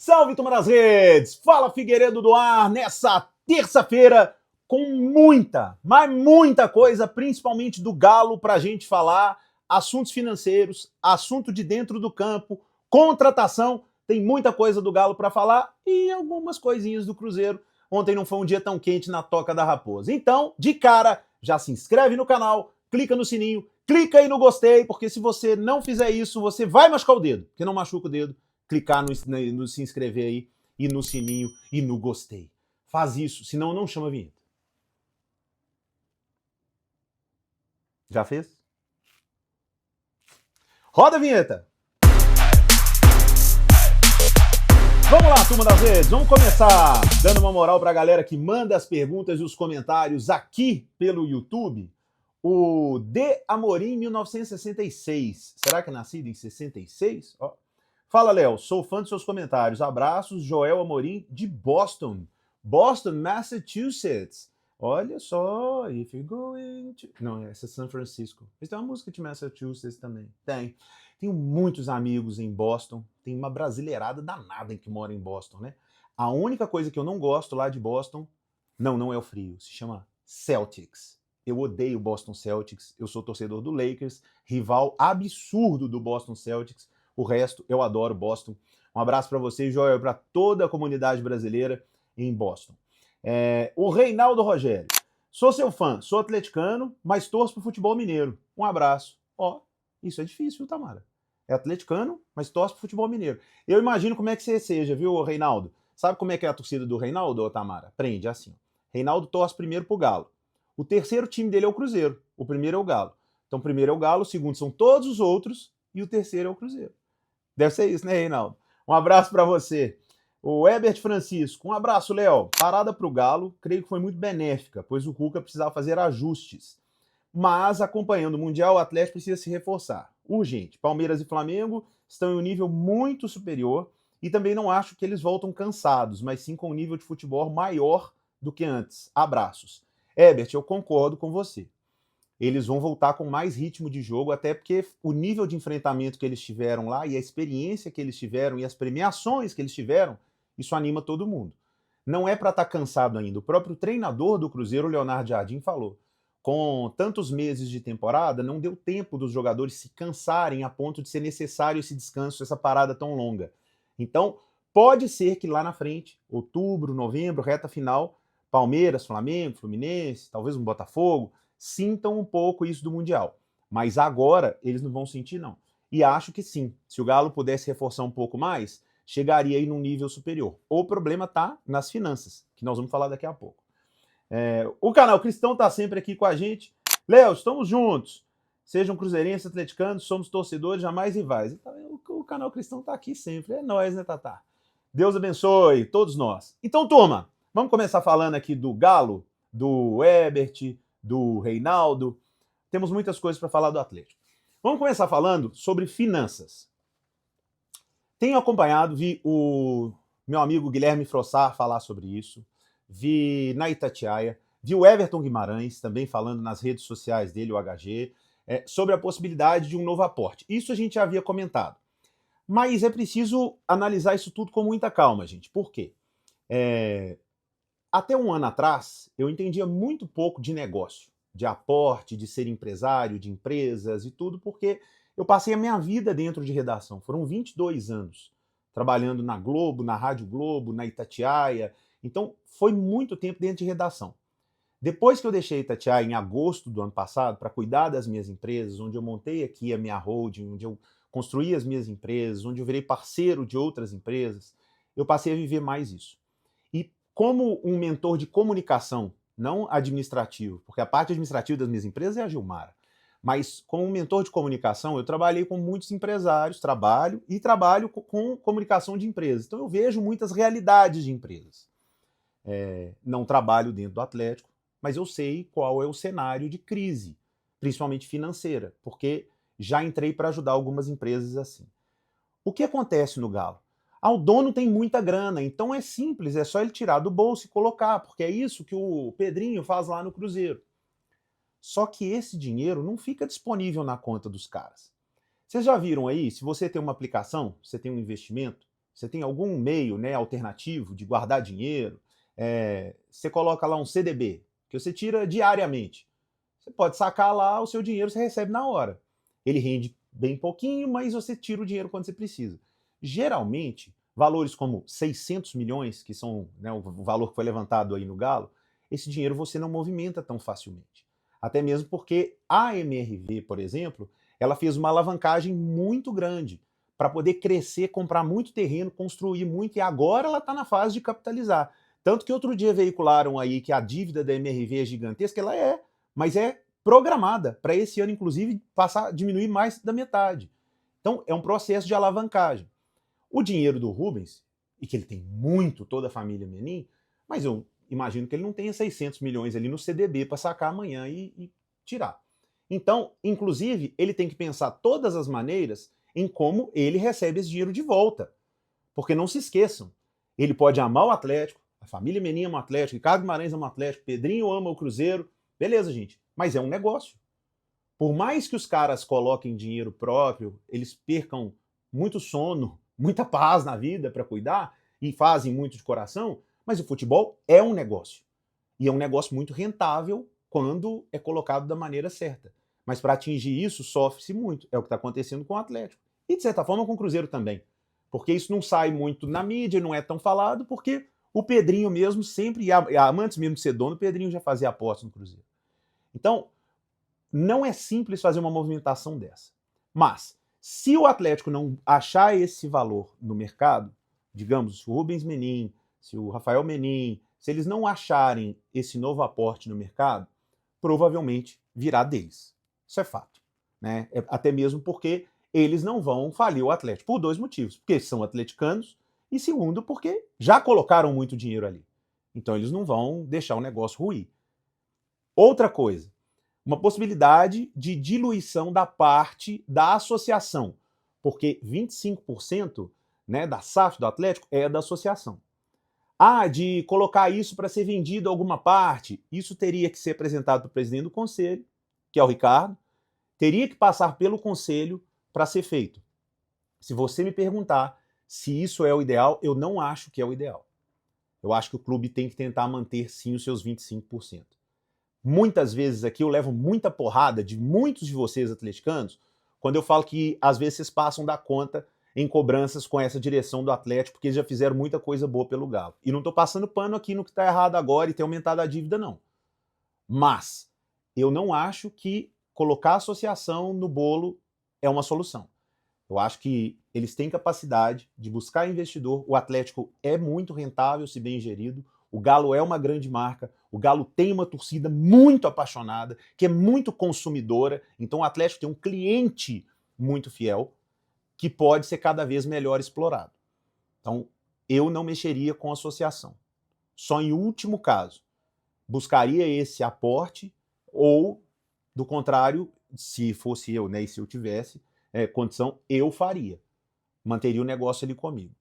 Salve, turma das redes! Fala, Figueiredo do ar, nessa terça-feira com muita, mas muita coisa, principalmente do Galo, pra gente falar. Assuntos financeiros, assunto de dentro do campo, contratação, tem muita coisa do Galo pra falar e algumas coisinhas do Cruzeiro. Ontem não foi um dia tão quente na Toca da Raposa. Então, de cara, já se inscreve no canal, clica no sininho, clica aí no gostei, porque se você não fizer isso, você vai machucar o dedo, porque não machuca o dedo clicar no se inscrever aí, e no sininho, e no gostei. Faz isso, senão não chama a vinheta. Já fez? Roda a vinheta! Vamos lá, turma das redes, vamos começar dando uma moral pra galera que manda as perguntas e os comentários aqui pelo YouTube. O D. Amorim, 1966. Será que é nascido em 66? Ó. Fala, Léo, sou fã dos seus comentários. Abraços, Joel Amorim, de Boston. Boston, Massachusetts. Olha só, if you're going to... Não, essa é São Francisco. Mas tem uma música de Massachusetts também. Tem. Tenho muitos amigos em Boston. Tem uma brasileirada danada que mora em Boston, né? A única coisa que eu não gosto lá de Boston, não é o frio, se chama Celtics. Eu odeio o Boston Celtics, eu sou torcedor do Lakers, rival absurdo do Boston Celtics. O resto, eu adoro Boston. Um abraço para você, Joel, para toda a comunidade brasileira em Boston. O Reinaldo Rogério. Sou seu fã, sou atleticano, mas torço pro futebol mineiro. Um abraço. Ó, isso é difícil, viu, Tamara? É atleticano, mas torce pro futebol mineiro. Eu imagino como é que você seja, viu, Reinaldo? Sabe como é que é a torcida do Reinaldo, ô, Tamara? Prende, assim. Reinaldo torce primeiro pro Galo. O terceiro time dele é o Cruzeiro. O primeiro é o Galo. Então, o primeiro é o Galo, o segundo são todos os outros e o terceiro é o Cruzeiro. Deve ser isso, né, Reinaldo? Um abraço para você. O Herbert Francisco, um abraço, Léo. Parada para o Galo, creio que foi muito benéfica, pois o Cuca precisava fazer ajustes. Mas, acompanhando o Mundial, o Atlético precisa se reforçar. Urgente. Palmeiras e Flamengo estão em um nível muito superior e também não acho que eles voltam cansados, mas sim com um nível de futebol maior do que antes. Abraços. Herbert, eu concordo com você. Eles vão voltar com mais ritmo de jogo, até porque o nível de enfrentamento que eles tiveram lá e a experiência que eles tiveram e as premiações que eles tiveram, isso anima todo mundo. Não é para estar cansado ainda. O próprio treinador do Cruzeiro, Leonardo Jardim, falou. Com tantos meses de temporada, não deu tempo dos jogadores se cansarem a ponto de ser necessário esse descanso, essa parada tão longa. Então, pode ser que lá na frente, outubro, novembro, reta final, Palmeiras, Flamengo, Fluminense, talvez um Botafogo, sintam um pouco isso do Mundial. Mas agora eles não vão sentir, não. E acho que sim, se o Galo pudesse reforçar um pouco mais, chegaria aí num nível superior. O problema está nas finanças, que nós vamos falar daqui a pouco. O canal Cristão está sempre aqui com a gente. Léo, estamos juntos. Sejam cruzeirenses, atleticanos, somos torcedores, jamais rivais. Então, o canal Cristão está aqui sempre. É nóis, né, Tatá? Deus abençoe todos nós. Então, turma, vamos começar falando aqui do Galo, do Herbert, do Reinaldo. Temos muitas coisas para falar do Atlético. Vamos começar falando sobre finanças. Tenho acompanhado, vi o meu amigo Guilherme Frossar falar sobre isso, vi na Itatiaia, vi o Everton Guimarães também falando nas redes sociais dele, o HG, sobre a possibilidade de um novo aporte. Isso a gente já havia comentado. Mas é preciso analisar isso tudo com muita calma, gente. Por quê? Até um ano atrás, eu entendia muito pouco de negócio, de aporte, de ser empresário, de empresas e tudo, porque eu passei a minha vida dentro de redação. Foram 22 anos trabalhando na Globo, na Rádio Globo, na Itatiaia. Então, foi muito tempo dentro de redação. Depois que eu deixei a Itatiaia em agosto do ano passado para cuidar das minhas empresas, onde eu montei aqui a minha holding, onde eu construí as minhas empresas, onde eu virei parceiro de outras empresas, eu passei a viver mais isso. E como um mentor de comunicação, não administrativo, porque a parte administrativa das minhas empresas é a Gilmara, mas como um mentor de comunicação, eu trabalhei com muitos empresários, trabalho com comunicação de empresas. Então eu vejo muitas realidades de empresas. Não trabalho dentro do Atlético, mas eu sei qual é o cenário de crise, principalmente financeira, porque já entrei para ajudar algumas empresas assim. O que acontece no Galo? O dono tem muita grana, então é simples, é só ele tirar do bolso e colocar, porque é isso que o Pedrinho faz lá no Cruzeiro. Só que esse dinheiro não fica disponível na conta dos caras. Vocês já viram aí, se você tem uma aplicação, você tem um investimento, Você tem algum meio, né, alternativo de guardar dinheiro? Você coloca lá um CDB, que você tira diariamente. Você pode sacar lá o seu dinheiro, você recebe na hora. Ele rende bem pouquinho, mas você tira o dinheiro quando você precisa. Geralmente, valores como 600 milhões, que são, né, o valor que foi levantado aí no Galo, esse dinheiro você não movimenta tão facilmente. Até mesmo porque a MRV, por exemplo, ela fez uma alavancagem muito grande para poder crescer, comprar muito terreno, construir muito, e agora ela está na fase de capitalizar. Tanto que outro dia veicularam aí que a dívida da MRV é gigantesca, ela é, mas é programada para esse ano, inclusive, passar, diminuir mais da metade. Então, é um processo de alavancagem. O dinheiro do Rubens, e que ele tem muito, toda a família Menin, mas eu imagino que ele não tenha 600 milhões ali no CDB para sacar amanhã e tirar. Então, inclusive, ele tem que pensar todas as maneiras em como ele recebe esse dinheiro de volta. Porque não se esqueçam, ele pode amar o Atlético, a família Menin ama o Atlético, Ricardo Guimarães ama o Atlético, Pedrinho ama o Cruzeiro, beleza, gente, mas é um negócio. Por mais que os caras coloquem dinheiro próprio, eles percam muito sono, muita paz na vida para cuidar e fazem muito de coração, mas o futebol é um negócio. E é um negócio muito rentável quando é colocado da maneira certa. Mas para atingir isso, sofre-se muito. É o que está acontecendo com o Atlético. E, de certa forma, com o Cruzeiro também. Porque isso não sai muito na mídia, não é tão falado, porque o Pedrinho mesmo sempre, antes mesmo de ser dono, o Pedrinho já fazia aposta no Cruzeiro. Então, não é simples fazer uma movimentação dessa. Mas, se o Atlético não achar esse valor no mercado, digamos, se o Rubens Menin, se o Rafael Menin, se eles não acharem esse novo aporte no mercado, provavelmente virá deles. Isso é fato. Né? Até mesmo porque eles não vão falir o Atlético por dois motivos. Porque são atleticanos e segundo, porque já colocaram muito dinheiro ali. Então eles não vão deixar o negócio ruir. Outra coisa, uma possibilidade de diluição da parte da associação, porque 25%, né, da SAF do Atlético é da associação. De colocar isso para ser vendido alguma parte, isso teria que ser apresentado para o presidente do conselho, que é o Ricardo, teria que passar pelo conselho para ser feito. Se você me perguntar se isso é o ideal, eu não acho que é o ideal. Eu acho que o clube tem que tentar manter sim os seus 25%. Muitas vezes aqui eu levo muita porrada de muitos de vocês atleticanos quando eu falo que às vezes vocês passam da conta em cobranças com essa direção do Atlético, porque eles já fizeram muita coisa boa pelo Galo. E não estou passando pano aqui no que está errado agora e ter aumentado a dívida, não. Mas eu não acho que colocar a associação no bolo é uma solução. Eu acho que eles têm capacidade de buscar investidor. O Atlético é muito rentável, se bem gerido. O Galo é uma grande marca. O Galo tem uma torcida muito apaixonada, que é muito consumidora. Então o Atlético tem um cliente muito fiel, que pode ser cada vez melhor explorado. Então, eu não mexeria com associação. Só em último caso, buscaria esse aporte ou, do contrário, se fosse eu, né, e se eu tivesse condição, eu faria. Manteria o negócio ali comigo.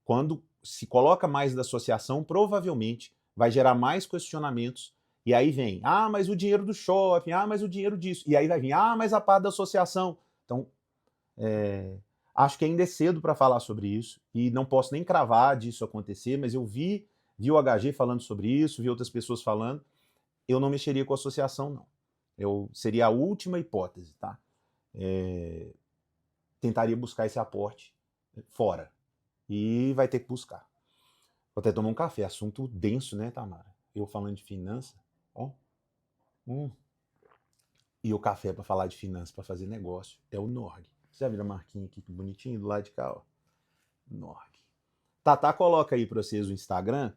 Quando se coloca mais da associação, provavelmente vai gerar mais questionamentos, e aí vem, mas o dinheiro do shopping, mas o dinheiro disso, e aí vai vir, mas a parte da associação. Então, acho que ainda é cedo para falar sobre isso, e não posso nem cravar disso acontecer, mas eu vi o HG falando sobre isso, vi outras pessoas falando, eu não mexeria com a associação, não. Seria a última hipótese, tá? Tentaria buscar esse aporte fora. E vai ter que buscar. Vou até tomar um café, assunto denso, né, Tamara? Eu falando de finança, ó. E o café para falar de finança, para fazer negócio, é o Norg. Você já viu a marquinha aqui, que bonitinho, do lado de cá, ó. Norg. Tatá coloca aí para vocês o Instagram.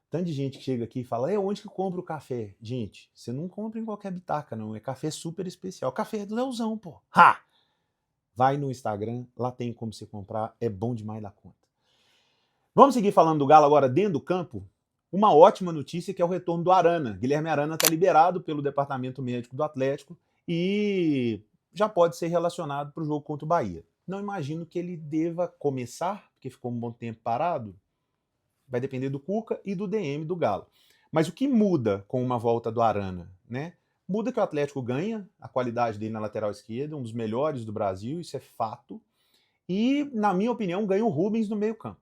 Tanto de gente que chega aqui e fala, onde que compra o café? Gente, você não compra em qualquer bitaca, não. É café super especial. Café é do Leozão, pô. Vai no Instagram, lá tem como você comprar. É bom demais da conta. Vamos seguir falando do Galo agora dentro do campo? Uma ótima notícia que é o retorno do Arana. Guilherme Arana está liberado pelo departamento médico do Atlético e já pode ser relacionado para o jogo contra o Bahia. Não imagino que ele deva começar, porque ficou um bom tempo parado. Vai depender do Cuca e do DM do Galo. Mas o que muda com uma volta do Arana, né? Muda que o Atlético ganha a qualidade dele na lateral esquerda, um dos melhores do Brasil, isso é fato. E, na minha opinião, ganha o Rubens no meio campo.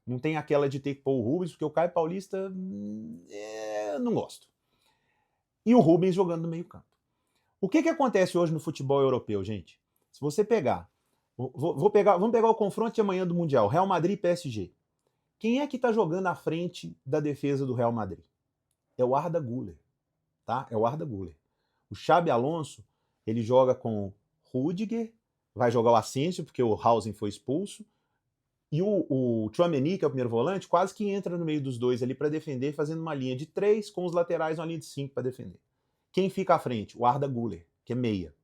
Não tem aquela de ter que pôr o Rubens, porque o Caio Paulista não gosto. E o Rubens jogando no meio campo. O que acontece hoje no futebol europeu, gente? Se você pegar, vamos pegar o confronto de amanhã do Mundial, Real Madrid e PSG. Quem é que está jogando à frente da defesa do Real Madrid? É o Arda Güler, tá? É o Arda Güler. O Xabi Alonso, ele joga com Rüdiger, vai jogar o Asensio, porque o Hausen foi expulso, e o Tchouaméni, que é o primeiro volante, quase que entra no meio dos dois ali para defender, fazendo uma linha de 3 com os laterais uma linha de 5 para defender. Quem fica à frente? O Arda Güler, que é meia.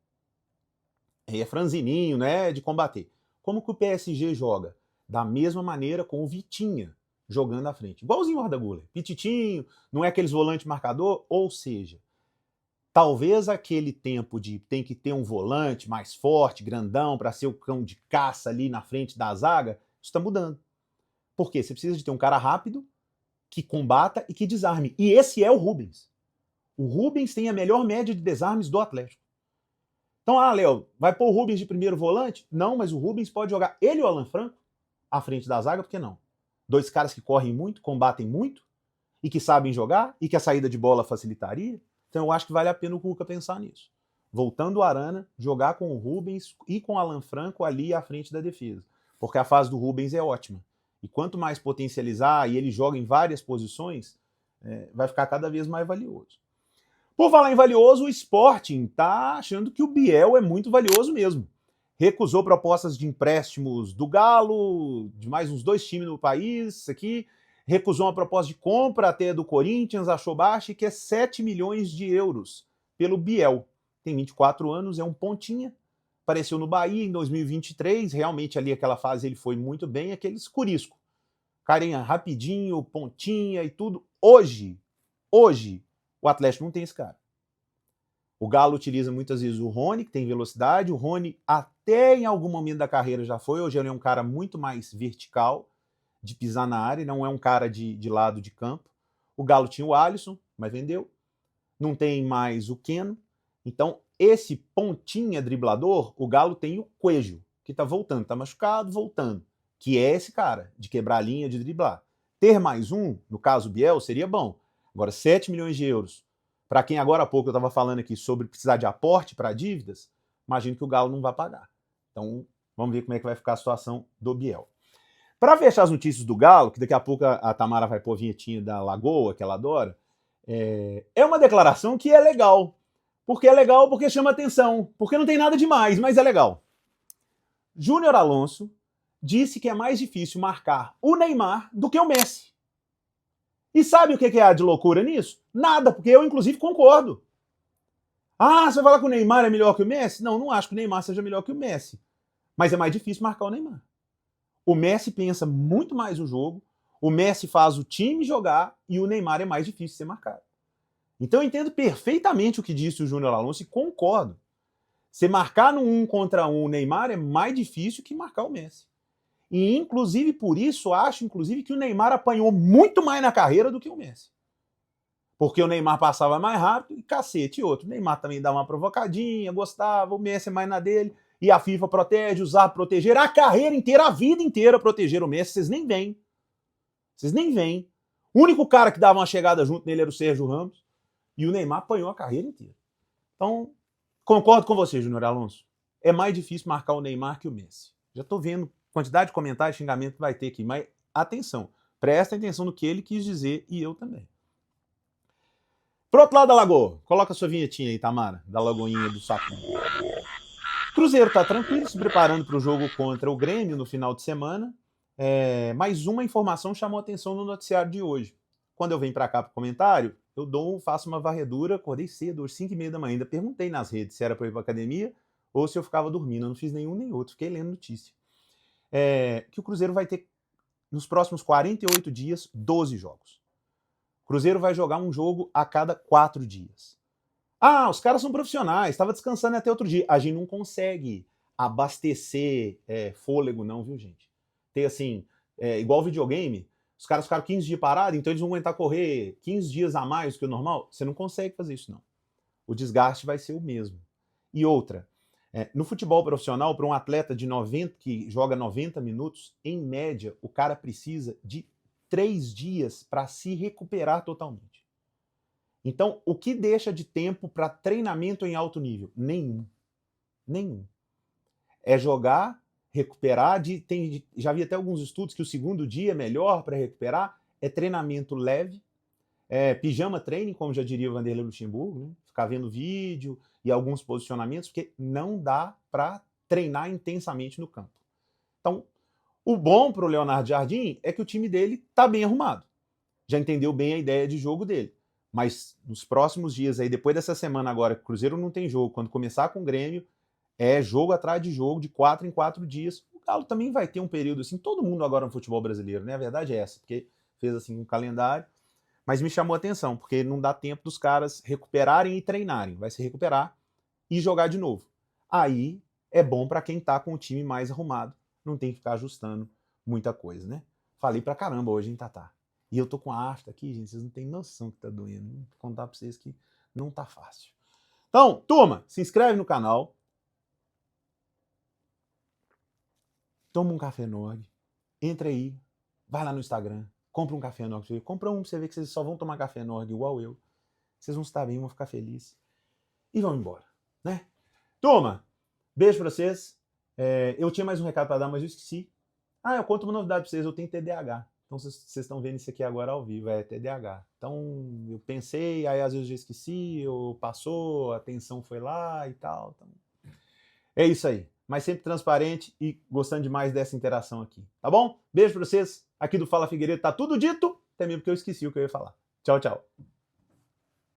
É franzininho, né, de combater. Como que o PSG joga? Da mesma maneira com o Vitinha jogando à frente. Igualzinho o Arda Güler. Pititinho, não é aqueles volante marcador, ou seja, talvez aquele tempo de tem que ter um volante mais forte, grandão, para ser o cão de caça ali na frente da zaga, isso está mudando. Por quê? Você precisa de ter um cara rápido, que combata e que desarme. E esse é o Rubens. O Rubens tem a melhor média de desarmes do Atlético. Então, Léo, vai pôr o Rubens de primeiro volante? Não, mas o Rubens pode jogar ele e o Alan Franco à frente da zaga, por que não? Dois caras que correm muito, combatem muito, e que sabem jogar, e que a saída de bola facilitaria. Então eu acho que vale a pena o Cuca pensar nisso. Voltando o Arana, jogar com o Rubens e com o Alan Franco ali à frente da defesa. Porque a fase do Rubens é ótima. E quanto mais potencializar, e ele joga em várias posições, vai ficar cada vez mais valioso. Por falar em valioso, o Sporting está achando que o Biel é muito valioso mesmo. Recusou propostas de empréstimos do Galo, de mais uns 2 times no país, aqui. Recusou uma proposta de compra até do Corinthians, achou baixa, que é 7 milhões de euros pelo Biel. Tem 24 anos, é um pontinha. Apareceu no Bahia em 2023, realmente ali aquela fase ele foi muito bem, aqueles curisco. Carinha rapidinho, pontinha e tudo. Hoje, o Atlético não tem esse cara. O Galo utiliza muitas vezes o Rony, que tem velocidade. O Rony até em algum momento da carreira já foi. Hoje ele é um cara muito mais vertical, de pisar na área, não é um cara de lado de campo. O Galo tinha o Alisson, mas vendeu. Não tem mais o Keno. Então, esse pontinha driblador, o Galo tem o Coelho, que tá voltando, tá machucado, voltando. Que é esse cara, de quebrar a linha, de driblar. Ter mais um, no caso o Biel, seria bom. Agora, 7 milhões de euros. Para quem agora há pouco eu estava falando aqui sobre precisar de aporte para dívidas, imagino que o Galo não vai pagar. Então, vamos ver como é que vai ficar a situação do Biel. Para fechar as notícias do Galo, que daqui a pouco a Tamara vai pôr a vinhetinha da Lagoa, que ela adora, é uma declaração que é legal. Porque é legal porque chama atenção. Porque não tem nada demais, mas é legal. Júnior Alonso disse que é mais difícil marcar o Neymar do que o Messi. E sabe o que há de loucura nisso? Nada, porque eu, inclusive, concordo. Ah, você vai falar que o Neymar é melhor que o Messi? Não, não acho que o Neymar seja melhor que o Messi. Mas é mais difícil marcar o Neymar. O Messi pensa muito mais o jogo, o Messi faz o time jogar e o Neymar é mais difícil de ser marcado. Então eu entendo perfeitamente o que disse o Júnior Alonso e concordo. Você marcar no 1 contra 1 o Neymar é mais difícil que marcar o Messi. E, inclusive, por isso, acho, inclusive, que o Neymar apanhou muito mais na carreira do que o Messi. Porque o Neymar passava mais rápido e cacete. E outro, o Neymar também dava uma provocadinha, gostava, o Messi é mais na dele. E a FIFA protege, usar, proteger a carreira inteira, a vida inteira proteger o Messi. Vocês nem veem. Vocês nem veem. O único cara que dava uma chegada junto nele era o Sérgio Ramos. E o Neymar apanhou a carreira inteira. Então, concordo com você, Júnior Alonso. É mais difícil marcar o Neymar que o Messi. Já tô vendo quantidade de comentários e xingamento que vai ter aqui, mas atenção, presta atenção no que ele quis dizer e eu também. Pro outro lado da lagoa, coloca a sua vinhetinha aí, Tamara, da lagoinha do Sapão. Cruzeiro tá tranquilo, se preparando para o jogo contra o Grêmio no final de semana. Mais uma informação chamou a atenção no noticiário de hoje. Quando eu venho para cá pro comentário, eu faço uma varredura, acordei cedo, às 5h30 da manhã, ainda perguntei nas redes se era para ir para academia ou se eu ficava dormindo. Eu não fiz nenhum nem outro, fiquei lendo notícia. Que o Cruzeiro vai ter, nos próximos 48 dias, 12 jogos. O Cruzeiro vai jogar um jogo a cada 4 dias. Ah, os caras são profissionais, estava descansando até outro dia. A gente não consegue abastecer fôlego não, viu, gente? Ter assim, igual videogame, os caras ficaram 15 dias parados, então eles vão aguentar correr 15 dias a mais do que o normal. Você não consegue fazer isso, não. O desgaste vai ser o mesmo. E outra, No futebol profissional, para um atleta que joga 90 minutos, em média, o cara precisa de 3 dias para se recuperar totalmente. Então, o que deixa de tempo para treinamento em alto nível? Nenhum. Nenhum. É jogar, recuperar. Já vi até alguns estudos que o segundo dia é melhor para recuperar. É treinamento leve, pijama training, como já diria o Vanderlei Luxemburgo, né? Ficar vendo vídeo e alguns posicionamentos, porque não dá para treinar intensamente no campo. Então, o bom para o Leonardo Jardim é que o time dele está bem arrumado. Já entendeu bem a ideia de jogo dele. Mas nos próximos dias, aí, depois dessa semana agora, que o Cruzeiro não tem jogo, quando começar com o Grêmio, é jogo atrás de jogo, de 4 em 4 dias. O Galo também vai ter um período assim, todo mundo agora no futebol brasileiro, né? A verdade é essa, porque fez assim um calendário. Mas me chamou a atenção, porque não dá tempo dos caras recuperarem e treinarem. Vai se recuperar e jogar de novo. Aí é bom para quem tá com o time mais arrumado. Não tem que ficar ajustando muita coisa, né? Falei pra caramba hoje, hein, Tatá? E eu tô com a afta aqui, gente, vocês não têm noção que tá doendo. Vou contar pra vocês que não tá fácil. Então, turma, se inscreve no canal. Toma um café Nog. Entra aí. Vai lá no Instagram. Compra um café Nog. Compra um pra você ver que vocês só vão tomar café Nog igual eu. Vocês vão estar bem, vão ficar felizes. E vão embora, né? Turma, beijo pra vocês. Eu tinha mais um recado pra dar, mas eu esqueci. Eu conto uma novidade pra vocês. Eu tenho TDAH. Então vocês estão vendo isso aqui agora ao vivo. É TDAH. Então eu pensei, aí às vezes eu esqueci, ou passou, a atenção foi lá e tal. Então, é isso aí. Mas sempre transparente e gostando demais dessa interação aqui. Tá bom? Beijo pra vocês. Aqui do Fala Figueiredo tá tudo dito. Até mesmo porque eu esqueci o que eu ia falar. Tchau, tchau.